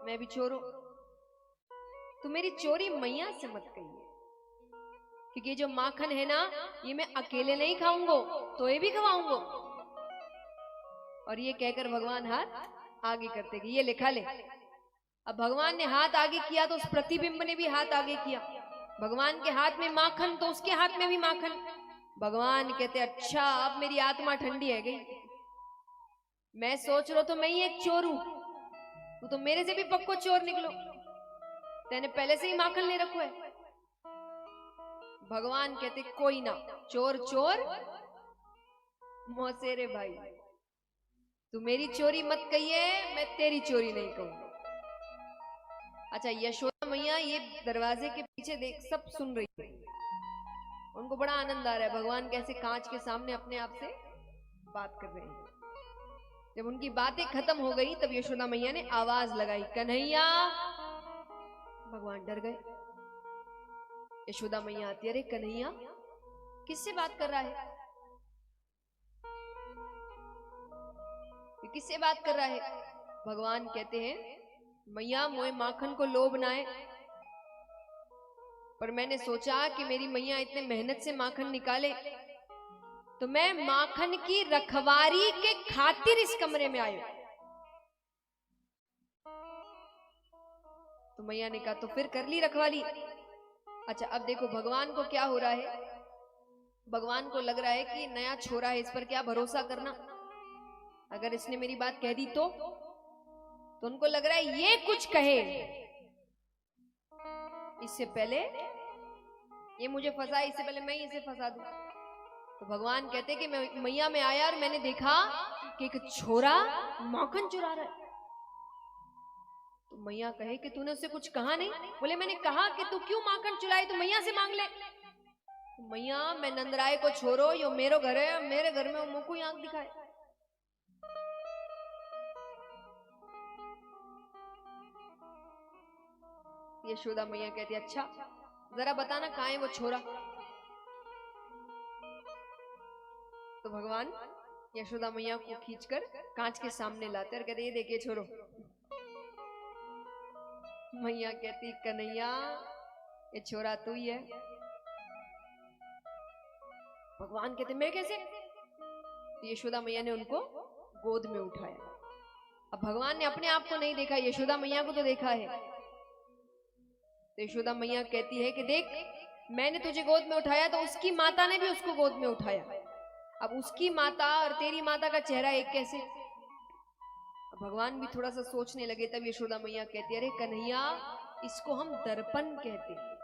मैं भी चोर हूं। तो मेरी चोरी मैया से मत कहिए, क्योंकि ये जो माखन है ना, ये मैं अकेले नहीं खाऊंगा, तो ये भी खवाऊंगा। और ये कहकर भगवान हाथ आगे करते कि ये लिखा ले। अब भगवान ने हाथ आगे किया तो उस प्रतिबिंब ने भी हाथ आगे किया। भगवान के हाथ में माखन तो उसके हाथ में भी माखन। भगवान कहते अच्छा अब मेरी आत्मा ठंडी है गई। मैं सोच रहा तो मैं ही एक चोर हूं, तू तो मेरे से भी पक्को चोर निकलो, तेने पहले से ही माखन ले रखो है। भगवान कहते कोई ना, चोर चोर मौसेरे भाई, तू मेरी चोरी मत कहिए, मैं तेरी चोरी नहीं कहूंगा। अच्छा, यशोदा मैया ये दरवाजे के पीछे देख सब सुन रही है, उनको बड़ा आनंद आ रहा है भगवान कैसे कांच के सामने अपने आप से बात कर रहे हैं। जब उनकी बातें खत्म हो गई तब यशोदा मैया ने आवाज लगाई, कन्हैया। भगवान डर गए। यशोदा मैया आती, अरे कन्हैया किससे बात कर रहा है, किससे बात कर रहा है? भगवान कहते हैं मैया मोए माखन को लोभ ना है, पर मैंने सोचा कि मेरी मैया इतने मेहनत से माखन निकाले तो मैं माखन की रखवारी के खातिर इस कमरे में आई। तो मैया ने कहा तो फिर कर ली रखवाली। अच्छा, अब देखो भगवान को क्या हो रहा है। भगवान को लग रहा है कि नया छोरा है, इस पर क्या भरोसा करना, अगर इसने मेरी बात कह दी तो उनको लग रहा है ये कुछ कहे इससे पहले ये मुझे फंसा, इससे पहले मैं इसे फंसा दूं। तो भगवान कहते कि मैया में आया और मैंने देखा कि एक छोरा माखन चुरा रहा है। तो मैया कहे कि तूने उससे कुछ कहा नहीं? बोले मैंने कहा कि तू क्यों माखन चुराई, तो मैया से मांग ले। तो मैया मैं नंदराय को छोड़ो, यो मेरो घर है, मेरे घर में वो मुंह आंख दिखाए। यशोदा मैया कहती अच्छा जरा बताना कहाँ है वो छोरा। तो भगवान यशोदा मैया को खींचकर कांच के सामने लाते और कहते ये देखिए छोरो। मैया कहती कन्हैया ये छोरा तू ही है। भगवान कहते मैं कैसे? तो यशोदा मैया ने उनको गोद में उठाया। अब भगवान ने अपने आप को नहीं देखा, यशोदा मैया को तो देखा है। तो यशोदा मैया कहती है कि देख मैंने तुझे गोद में उठाया तो उसकी माता ने भी उसको गोद में उठाया, अब उसकी माता और तेरी माता का चेहरा एक कैसे? अब भगवान भी थोड़ा सा सोचने लगे। तब यशोदा मैया कहती अरे कन्हैया इसको हम दर्पण कहते हैं,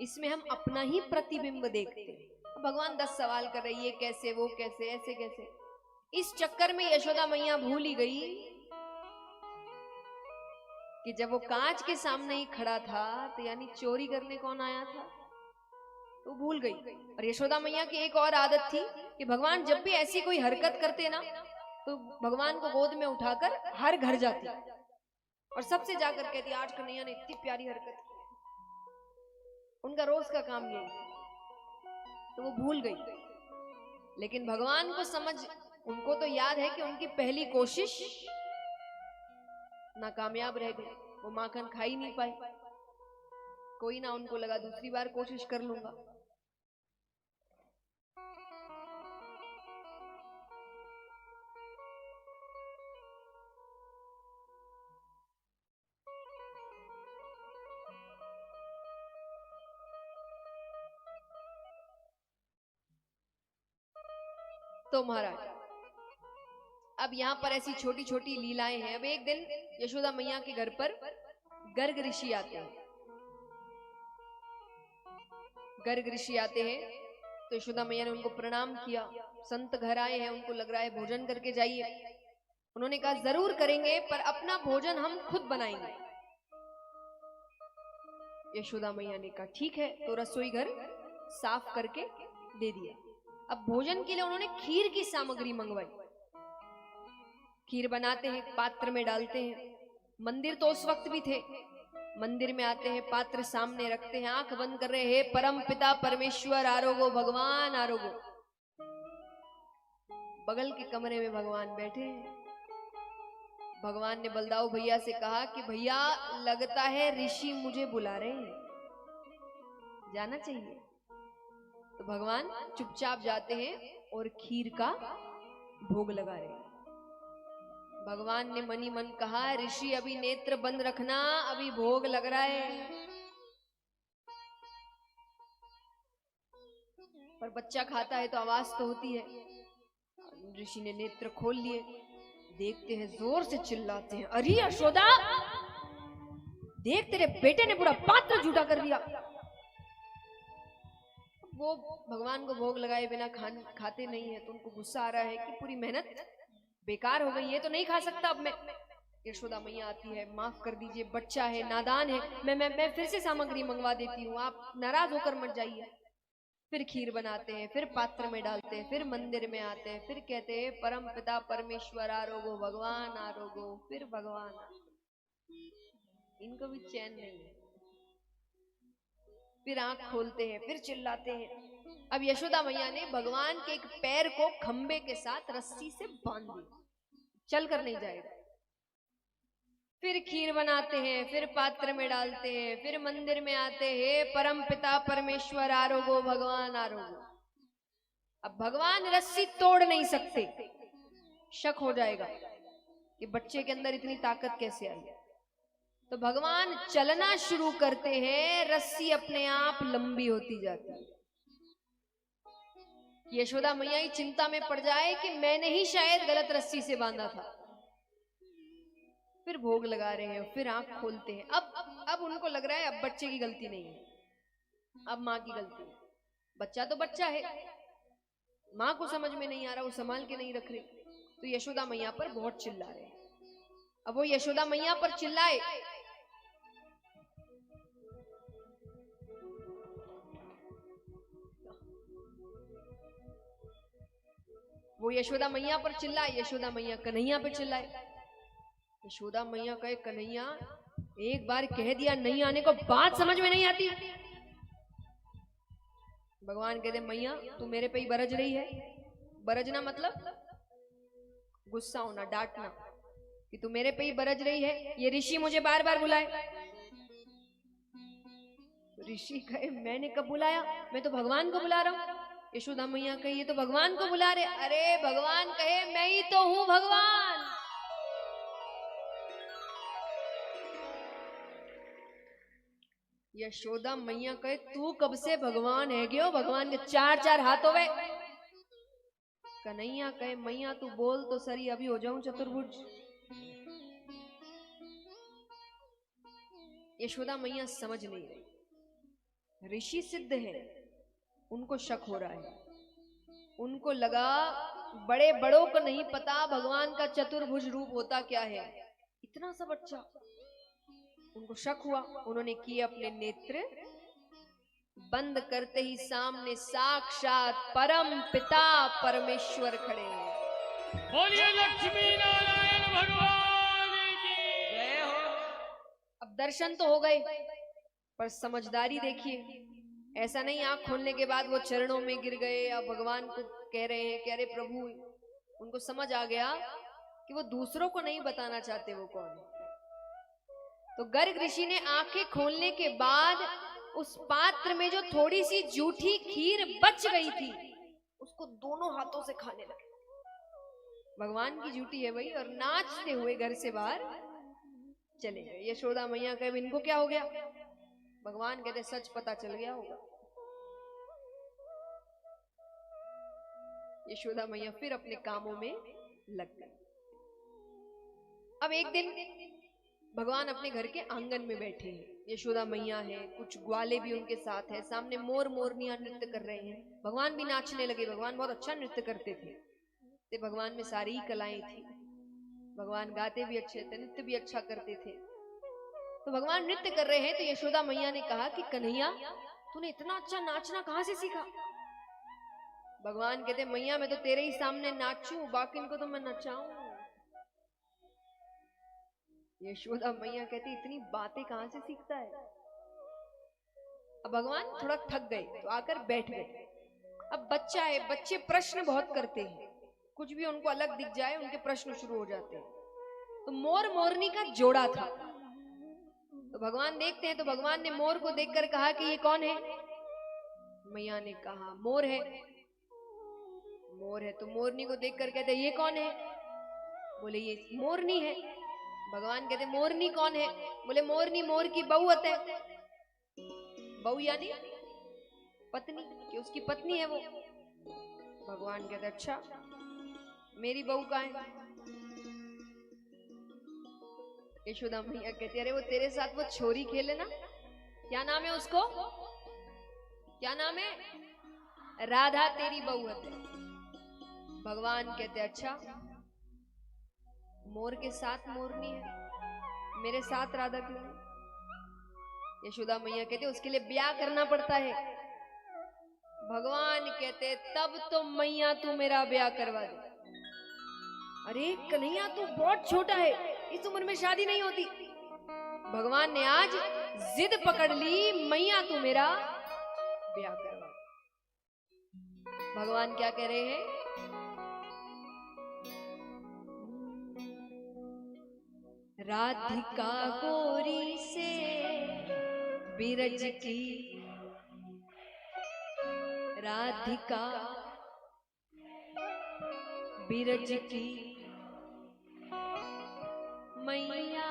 इसमें हम अपना ही प्रतिबिंब देखते हैं। भगवान 10 सवाल कर रही है कैसे, वो कैसे, ऐसे कैसे। इस चक्कर में यशोदा मैया भूल ही गई कि जब वो कांच के सामने ही खड़ा था तो यानी चोरी करने कौन आया था, तो भूल गई। और यशोदा मैया की एक और आदत थी कि भगवान जब भी ऐसी कोई हरकत करते ना तो भगवान को गोद में उठाकर हर घर जाती और सबसे जाकर कहती आज कन्हैया ने इतनी प्यारी हरकत की। उनका रोज का काम यही, तो वो भूल गई। लेकिन भगवान को समझ, उनको तो याद है कि उनकी पहली कोशिश नाकामयाब रह गई, वो माखन खा ही नहीं पाई। कोई ना, उनको लगा दूसरी बार कोशिश कर लूंगा। तो महाराज अब यहाँ पर ऐसी छोटी छोटी लीलाएं हैं। अब एक दिन यशोदा मैया के घर पर गर्ग ऋषि आते हैं। गर्ग ऋषि आते हैं तो यशोदा मैया ने उनको प्रणाम किया। संत घर आए हैं, उनको लग रहा है भोजन करके जाइए। उन्होंने कहा जरूर करेंगे पर अपना भोजन हम खुद बनाएंगे। यशोदा मैया ने कहा ठीक है, तो रसोई घर साफ करके दे दिया। अब भोजन के लिए उन्होंने खीर की सामग्री मंगवाई। खीर बनाते हैं, पात्र में डालते हैं। मंदिर तो उस वक्त भी थे। मंदिर में आते हैं, पात्र सामने रखते हैं, आंख बंद कर रहे हैं, परम पिता परमेश्वर आरोगो, भगवान आरोगो। बगल के कमरे में भगवान बैठे हैं। भगवान ने बलदाऊ भैया से कहा कि भैया लगता है ऋषि मुझे बुला रहे हैं, जाना चाहिए। तो भगवान चुपचाप जाते हैं और खीर का भोग लगा रहे हैं। भगवान ने मनी मन कहा, ऋषि अभी नेत्र बंद रखना, अभी भोग लग रहा है। पर बच्चा खाता है तो आवाज तो होती है। ऋषि ने नेत्र खोल लिए, देखते हैं जोर से चिल्लाते हैं, अरे यशोदा देख तेरे बेटे ने पूरा पात्र झूठा कर दिया। वो भगवान को भोग लगाए बिना खाते नहीं है, तो उनको गुस्सा आ रहा है कि पूरी मेहनत बेकार हो गई है, तो नहीं खा सकता अब मैं। यशोदा मैया आती है, माफ कर दीजिए, बच्चा है, नादान है, मैं फिर से सामग्री मंगवा देती हूँ, आप नाराज होकर मत जाइए। फिर खीर बनाते हैं, फिर पात्र में डालते हैं, फिर मंदिर में आते हैं, फिर कहते हैं परम पिता परमेश्वर आरोगो, भगवान आरोगो, फिर भगवान। इनको भी चैन नहीं है। फिर आंख खोलते हैं, फिर चिल्लाते हैं। अब यशोदा मैया ने भगवान के एक पैर को खंबे के साथ रस्सी से बांध दिया, चल कर नहीं जाएगा। फिर खीर बनाते हैं, फिर पात्र में डालते हैं, फिर मंदिर में आते हैं, परम पिता परमेश्वर आरोगो, भगवान आरोगो। अब भगवान रस्सी तोड़ नहीं सकते, शक हो जाएगा कि बच्चे के अंदर इतनी ताकत कैसे आई। तो भगवान चलना शुरू करते हैं, रस्सी अपने आप लंबी होती जाती है। यशोदा मैया ही चिंता में पड़ जाए कि मैंने ही शायद गलत रस्सी से बांधा था। फिर भोग लगा रहे हैं, फिर आंख खोलते हैं। अब उनको लग रहा है अब बच्चे की गलती नहीं है, अब माँ की गलती है। बच्चा तो बच्चा है, माँ को समझ में नहीं आ रहा, वो संभाल के नहीं रख रही, तो यशोदा मैया पर बहुत चिल्ला रहे हैं। अब वो यशोदा मैया पर चिल्लाए, वो यशोदा मैया पर चिल्लाए, यशोदा मैया कन्हैया पे चिल्लाए। यशोदा मैया कहे, कन्हैया एक बार कह दिया नहीं आने को, बात समझ में नहीं आती। भगवान कहते, मैया तू मेरे पे ही बरज रही है। बरजना मतलब गुस्सा होना, डांटना, कि तू मेरे पे ही बरज रही है, ये ऋषि मुझे बार बार बुलाए। ऋषि कहे, मैंने कब बुलाया, मैं तो भगवान को बुला रहा हूं। यशोदा मैया कहे, ये तो भगवान को बुला रहे। अरे भगवान कहे, मैं ही तो हूं भगवान। यशोदा मैया कहे, तू कब से भगवान है गयो, भगवान के चार चार हाथ हो गए। कन्हैया कहे, मैया तू बोल तो सही, अभी हो जाऊं चतुर्भुज। यशोदा मैया समझ नहीं रही, ऋषि सिद्ध है, उनको शक हो रहा है। उनको लगा बड़े बड़ों को नहीं पता भगवान का चतुर्भुज रूप होता क्या है, इतना सा बच्चा। उनको शक हुआ, उन्होंने किए अपने नेत्र बंद, करते ही सामने साक्षात परम पिता परमेश्वर खड़े हैं। बोलिए लक्ष्मी नारायण भगवान की जय हो। अब दर्शन तो हो गए, पर समझदारी देखिए, ऐसा नहीं आंख खोलने के बाद वो चरणों में गिर गए, अब भगवान को कह रहे हैं कि अरे प्रभु। उनको समझ आ गया कि वो दूसरों को नहीं बताना चाहते वो कौन है। तो गर्ग ऋषि ने आंखें खोलने के बाद उस पात्र में जो थोड़ी सी जूठी खीर बच गई थी, उसको दोनों हाथों से खाने लगे। भगवान की जूठी है भाई, और नाचते हुए घर से बाहर चले गए। यशोदा मैया कहे, इनको क्या हो गया। भगवान कहते, सच पता चल गया होगा। यशोदा मैया फिर अपने कामों में लग गई। अब एक दिन भगवान अपने घर के आंगन में बैठे हैं, यशोदा मैया है, कुछ ग्वाले भी उनके साथ है, सामने मोर मोरनियां नृत्य कर रहे हैं। भगवान भी नाचने लगे, भगवान बहुत अच्छा नृत्य करते थे, तो भगवान में सारी कलाएं थी, भगवान गाते भी अच्छे थे, नृत्य भी अच्छा करते थे। तो भगवान नृत्य कर रहे हैं, तो यशोदा मैया ने कहा कि कन्हैया तूने इतना अच्छा नाचना कहां से सीखा। भगवान कहते, मैया मैं तो तेरे ही सामने नाचूं, बाकी इनको तो मैं नचाऊं। यशोदा मैया कहती, इतनी बातें कहां से सीखता है। अब भगवान थोड़ा थक गए तो आकर बैठ गए। अब बच्चा है, बच्चे प्रश्न बहुत करते हैं, कुछ भी उनको अलग दिख जाए उनके प्रश्न शुरू हो जाते हैं। तो मोर मोरनी का जोड़ा था। तो भगवान देखते हैं, तो भगवान ने मोर को देखकर कहा कि ये कौन है? मैया ने कहा मोर है। मोर है तो मोरनी को देखकर कहते ये कौन है? बोले ये मोरनी है। भगवान कहते मोरनी कौन है? बोले मोरनी मोर की बहू है। बहू यानी पत्नी, कि उसकी पत्नी है वो। भगवान कहते अच्छा मेरी बहू कहाँ है? यशोदा मैया कहती अरे वो तेरे साथ वो छोरी खेले ना, क्या नाम है उसको? क्या नाम है? राधा तेरी बहू है। भगवान कहते अच्छा मोर के साथ मोरनी है, मेरे साथ राधा क्यों नहीं? यशोदा मैया कहते उसके लिए ब्याह करना पड़ता है। भगवान कहते तब तो मैया तू मेरा ब्याह करवा दे। अरे कन्हैया तू बहुत छोटा है, इस उम्र में शादी नहीं होती। भगवान ने आज जिद पकड़ ली, मैया तू मेरा ब्याह करवा दे। भगवान क्या कह रहे हैं? राधिका गोरी से बिरज की, राधिका बिरज की मैया।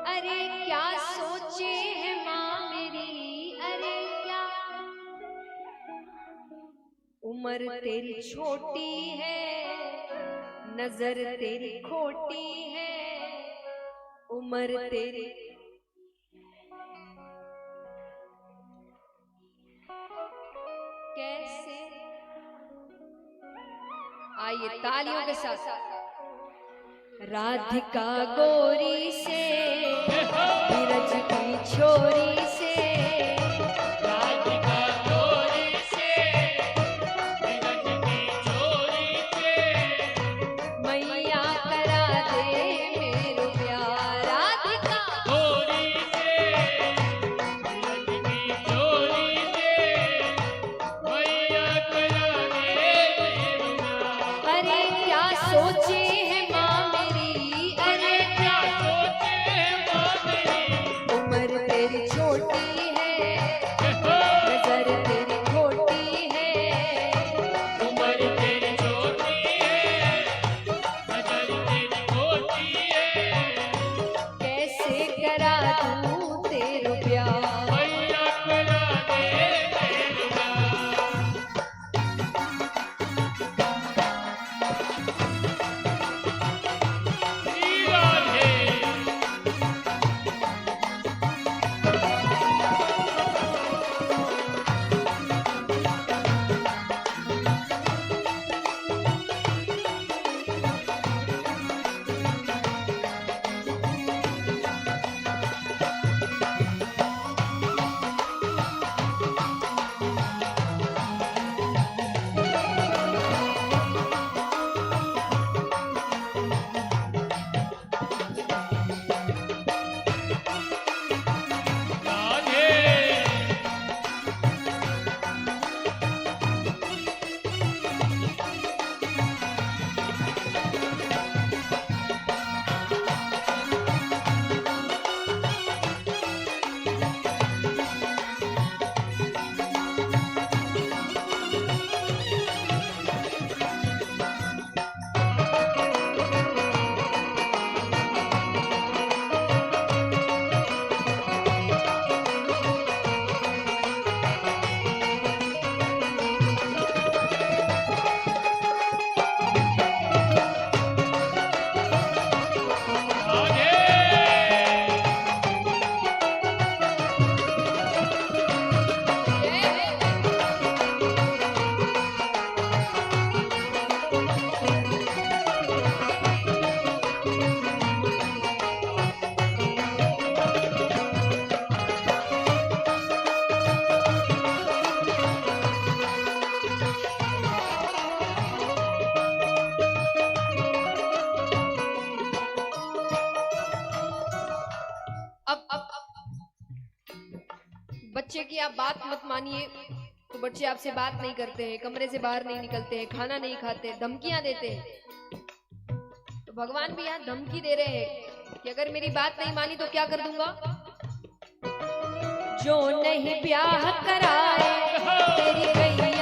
अरे क्या सोचे है माँ मेरी, अरे क्या उम्र तेरी छोटी है, नजर तेरी खोटी है, उम्र तेरी कैसे। आइए तालियों के साथ। राधिका गोरी से बिरज की छोरी से, राधिका गोरी से बिरज की छोरी से मैया करा दे मेरो प्यार। राधिका गोरी से बिरज की छोरी से मैया करा दे मेरा। अरे क्या सोचे है माँ मेरी, अरे क्या सोचे हैं माँ मेरी, उम्र तेरी छोटी है, नजर तेरी खोटी है, उम्र तेरी छोटी है, नजर तेरी खोटी है, कैसे करा दूं तेरो प्यार। मैया करा दे मेरा। राधे राधे बच्चे की आप बात मत मानिए, तो बच्चे आपसे बात नहीं करते हैं, कमरे से बाहर नहीं निकलते हैं, खाना नहीं खाते, धमकियां देते हैं। तो भगवान भी यहाँ धमकी दे रहे हैं कि अगर मेरी बात नहीं मानी तो क्या कर दूंगा। जो नहीं ब्याह कराए तेरी गई